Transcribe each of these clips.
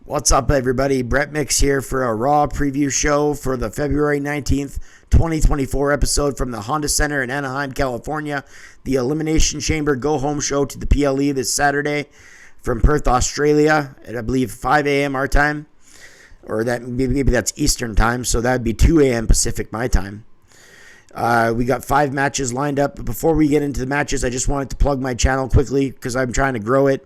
What's up, everybody? Brett Mix here for a Raw preview show for the February 19th, 2024 episode from the Honda Center in Anaheim, California. The Elimination Chamber Go Home show to the PLE this Saturday from Perth, Australia at, I believe, 5 a.m. our time. Or that maybe that's Eastern time, so that would be 2 a.m. Pacific my time. We got 5 matches lined up. But before we get into the matches, I just wanted to plug my channel quickly because I'm trying to grow it.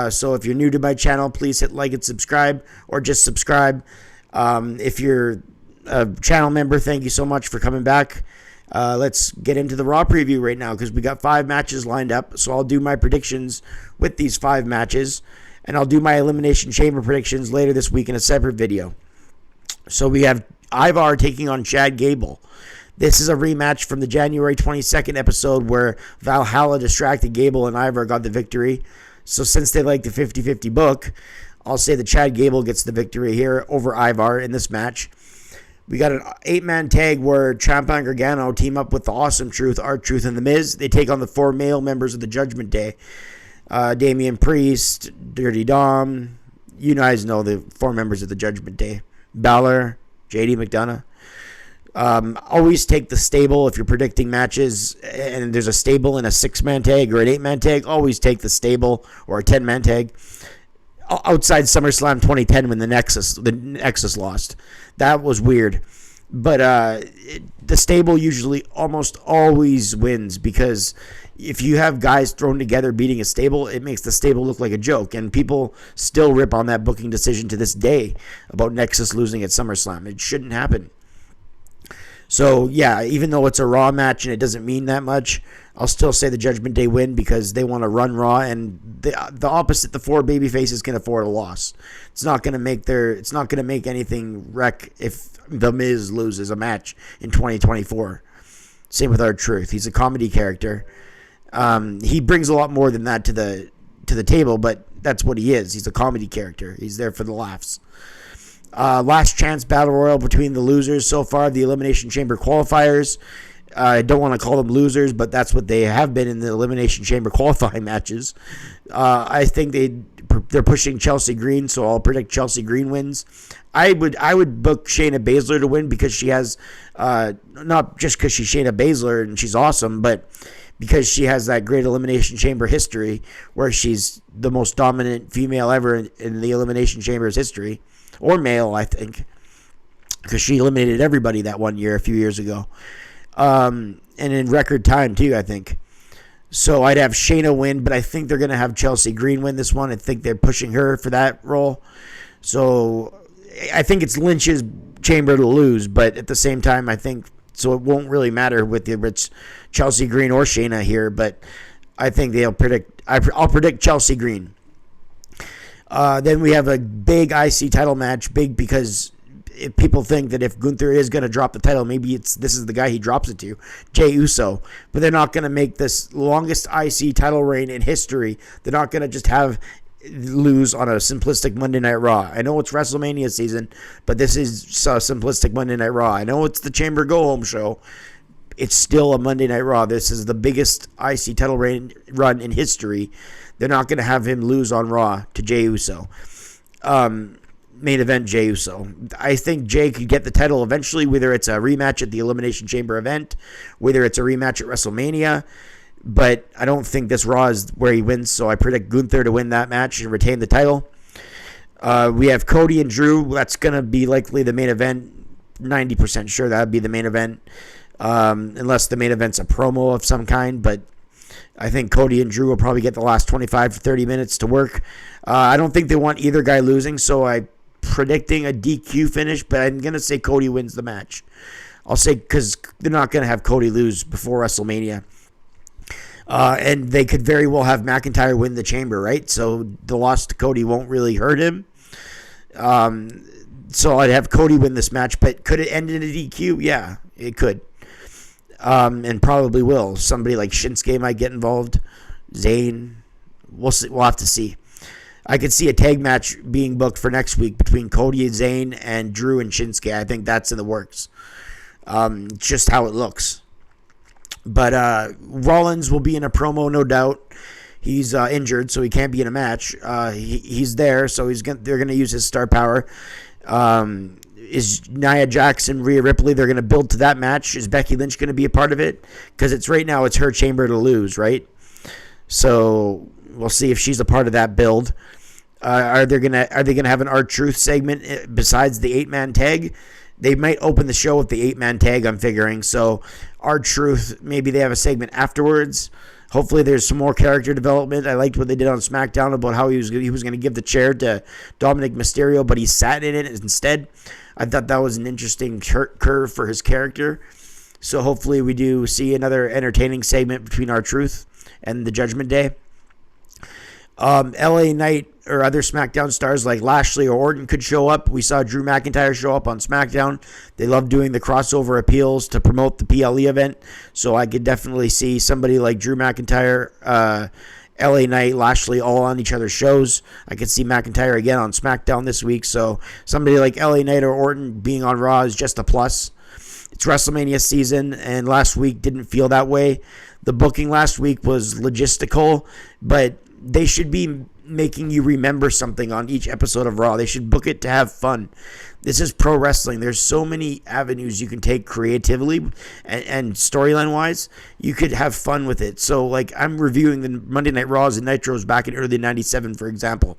So if you're new to my channel, please hit like and subscribe, or just subscribe. If you're a channel member, thank you so much for coming back. Let's get into the Raw preview right now because we got 5 matches lined up. So I'll do my predictions with these 5 matches, and I'll do my Elimination Chamber predictions later this week in a separate video. So we have Ivar taking on Chad Gable. This is a rematch from the January 22nd episode where Valhalla distracted Gable and Ivar got the victory. So since they like the 50-50 book, I'll say that Chad Gable gets the victory here over Ivar in this match. We got an 8-man tag where Ciampa and Gargano team up with the Awesome Truth, R-Truth, and The Miz. They take on the 4 male members of the Judgment Day. Damian Priest, Dirty Dom. You guys know the 4 members of the Judgment Day. Balor, JD McDonough. Always take the stable if you're predicting matches and there's a stable in a 6-man tag or an 8-man tag. Always take the stable or a 10-man tag. Outside SummerSlam 2010 when the Nexus lost, that was weird. But the stable usually almost always wins because if you have guys thrown together beating a stable, it makes the stable look like a joke. And people still rip on that booking decision to this day about Nexus losing at SummerSlam. It shouldn't happen. So, yeah, even though it's a Raw match and it doesn't mean that much, I'll still say the Judgment Day win because they want to run Raw, and the opposite, the 4 babyfaces can afford a loss. It's not going to make anything wreck if The Miz loses a match in 2024. Same with R-Truth. He's a comedy character. He brings a lot more than that to the table, but that's what he is. He's a comedy character. He's there for the laughs. Last chance battle royal between the losers so far, the Elimination Chamber qualifiers. I don't want to call them losers, but that's what they have been in the Elimination Chamber qualifying matches. I think they're pushing Chelsea Green, so I'll predict Chelsea Green wins. I would book Shayna Baszler to win because she has, not just because she's Shayna Baszler and she's awesome, but because she has that great Elimination Chamber history where she's the most dominant female ever in the Elimination Chamber's history. Or male, I think, because she eliminated everybody that one year, a few years ago. And in record time, too, I think. So I'd have Shayna win, but I think they're going to have Chelsea Green win this one. I think they're pushing her for that role. So I think it's Lynch's chamber to lose, but at the same time, I think, so it won't really matter with if it's Chelsea Green or Shayna here, but I think I'll predict Chelsea Green. Then we have a big IC title match, big because if people think that if Gunther is going to drop the title, maybe this is the guy he drops it to, Jey Uso. But they're not going to make this longest IC title reign in history. They're not going to just have lose on a simplistic Monday Night Raw. I know it's WrestleMania season, but this is a simplistic Monday Night Raw. I know it's the Chamber Go Home show. It's still a Monday Night Raw. This is the biggest IC title run in history. They're not going to have him lose on Raw to Jey Uso. Main event Jey Uso. I think Jey could get the title eventually, whether it's a rematch at the Elimination Chamber event, whether it's a rematch at WrestleMania. But I don't think this Raw is where he wins, so I predict Gunther to win that match and retain the title. We have Cody and Drew. That's going to be likely the main event. 90% sure that would be the main event. Unless the main event's a promo of some kind, but I think Cody and Drew will probably get the last 25 to 30 minutes to work. I don't think they want either guy losing, so I'm predicting a DQ finish, but I'm going to say Cody wins the match. I'll say because they're not going to have Cody lose before WrestleMania. And they could very well have McIntyre win the chamber, right? So the loss to Cody won't really hurt him. So I'd have Cody win this match, but could it end in a DQ? Yeah, it could. And probably will. Somebody like Shinsuke might get involved. Zayn. We'll see. We'll have to see. I could see a tag match being booked for next week between Cody and Zayn and Drew and Shinsuke. I think that's in the works. Just how it looks. But Rollins will be in a promo, no doubt. He's injured, so he can't be in a match. He's there, so they're gonna use his star power. Is Nia Jax and Rhea Ripley? They're gonna build to that match. Is Becky Lynch gonna be a part of it? Because it's right now it's her chamber to lose, right? So we'll see if she's a part of that build. Are they gonna have an R-Truth segment besides the 8-man tag? They might open the show with the 8-man tag, I'm figuring. So R-Truth, maybe they have a segment afterwards. Hopefully there's some more character development. I liked what they did on SmackDown about how he was going to give the chair to Dominic Mysterio, but he sat in it instead. I thought that was an interesting curve for his character. So hopefully we do see another entertaining segment between R-Truth and the Judgment Day. LA Knight or other SmackDown stars like Lashley or Orton could show up. We saw Drew McIntyre show up on SmackDown. They love doing the crossover appeals to promote the PLE event. So I could definitely see somebody like Drew McIntyre, LA Knight, Lashley all on each other's shows. I could see McIntyre again on SmackDown this week. So somebody like LA Knight or Orton being on Raw is just a plus. It's WrestleMania season, and last week didn't feel that way. The booking last week was logistical, but they should be making you remember something on each episode of Raw. They should book it to have fun. This is pro wrestling. There's so many avenues you can take creatively and storyline-wise. You could have fun with it. So, like, I'm reviewing the Monday Night Raws and Nitros back in early 97, for example.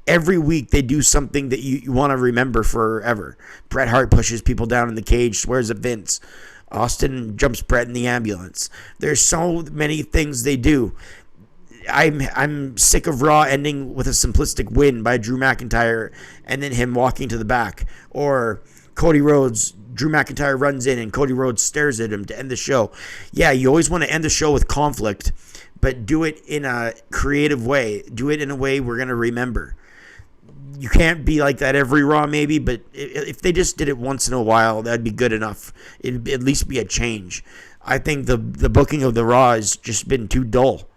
Every week they do something that you want to remember forever. Bret Hart pushes people down in the cage, swears at Vince. Austin jumps Bret in the ambulance. There's so many things they do. I'm sick of Raw ending with a simplistic win by Drew McIntyre and then him walking to the back. Or Cody Rhodes, Drew McIntyre runs in and Cody Rhodes stares at him to end the show. Yeah, you always want to end the show with conflict, but do it in a creative way. Do it in a way we're going to remember. You can't be like that every Raw maybe, but if they just did it once in a while, that'd be good enough. It'd at least be a change. I think the booking of the Raw has just been too dull.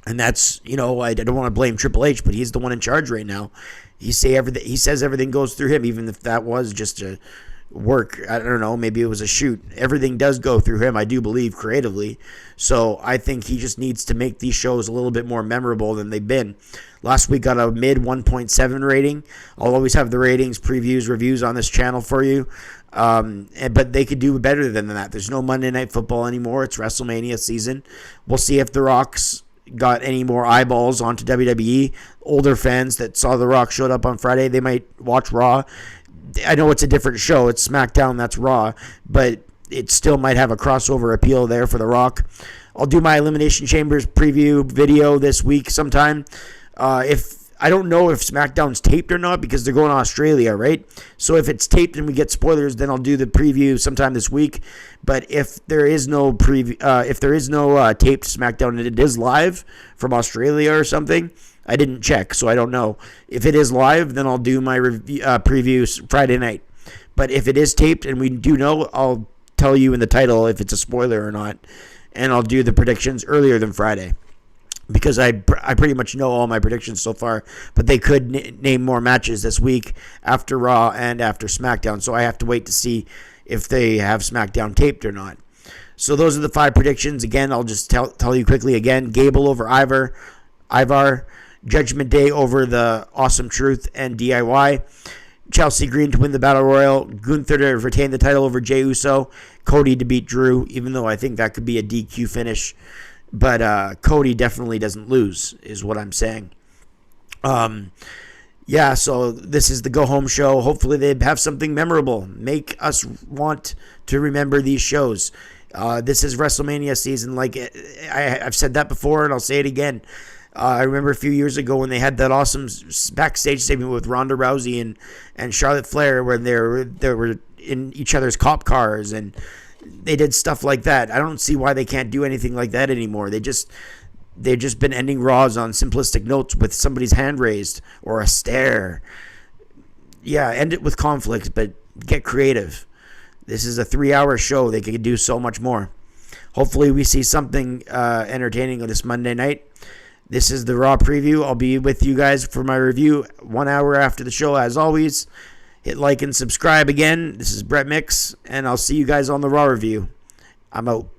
And that's, I don't want to blame Triple H, but he's the one in charge right now. He says everything goes through him, even if that was just a work. I don't know, maybe it was a shoot. Everything does go through him, I do believe, creatively. So I think he just needs to make these shows a little bit more memorable than they've been. Last week got a mid 1.7 rating. I'll always have the ratings, previews, reviews on this channel for you. But they could do better than that. There's no Monday Night Football anymore. It's WrestleMania season. We'll see if The Rock's got any more eyeballs onto WWE. Older fans that saw The Rock showed up on Friday, they might watch Raw. I know it's a different show. It's SmackDown, that's Raw, but it still might have a crossover appeal there for The Rock. I'll do my Elimination Chambers preview video this week sometime. I don't know if SmackDown's taped or not because they're going to Australia, right? So if it's taped and we get spoilers, then I'll do the preview sometime this week. But if there is no taped SmackDown and it is live from Australia or something, I didn't check, so I don't know. If it is live, then I'll do my preview Friday night. But if it is taped and we do know, I'll tell you in the title if it's a spoiler or not, and I'll do the predictions earlier than Friday. Because I pretty much know all my predictions so far, but they could name more matches this week after Raw and after SmackDown, so I have to wait to see if they have SmackDown taped or not. So those are the 5 predictions. Again, I'll just tell you quickly again. Gable over Ivar. Judgment Day over the Awesome Truth and DIY. Chelsea Green to win the Battle Royal. Gunther to retain the title over Jey Uso. Cody to beat Drew, even though I think that could be a DQ finish. But Cody definitely doesn't lose, is what I'm saying. So this is the Go Home show. Hopefully they have something memorable. Make us want to remember these shows. This is WrestleMania season. Like I've said that before, and I'll say it again. I remember a few years ago when they had that awesome backstage segment with Ronda Rousey and Charlotte Flair, where they were in each other's cop cars, and they did stuff like that. I don't see why they can't do anything like that anymore. They've just been ending Raws on simplistic notes with somebody's hand raised or a stare. Yeah, end it with conflict, but get creative. This is a 3-hour show. They could do so much more. Hopefully we see something entertaining this Monday night. This is the Raw preview. I'll be with you guys for my review 1 hour after the show, as always. Hit like and subscribe again. This is Brett Mix, and I'll see you guys on the Raw review. I'm out.